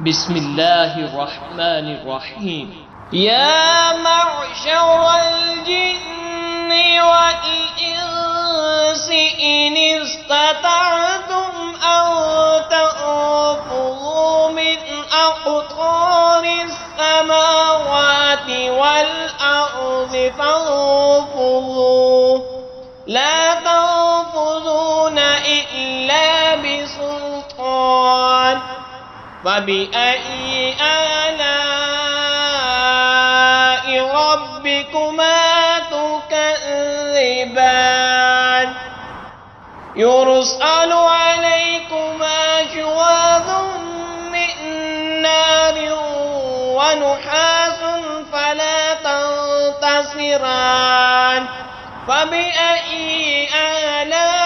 بسم الله الرحمن الرحيم. يا معشر الجن والإنس إن استطعتم أن تنفذوا من أقطار السماوات والأرض فانفذوا لا تنفذون إلا بسلطان. فبأي آلاء ربكما تكذبان يرسل عليكما شواظ من نار ونحاس فلا تنتصران. فبأي آلاء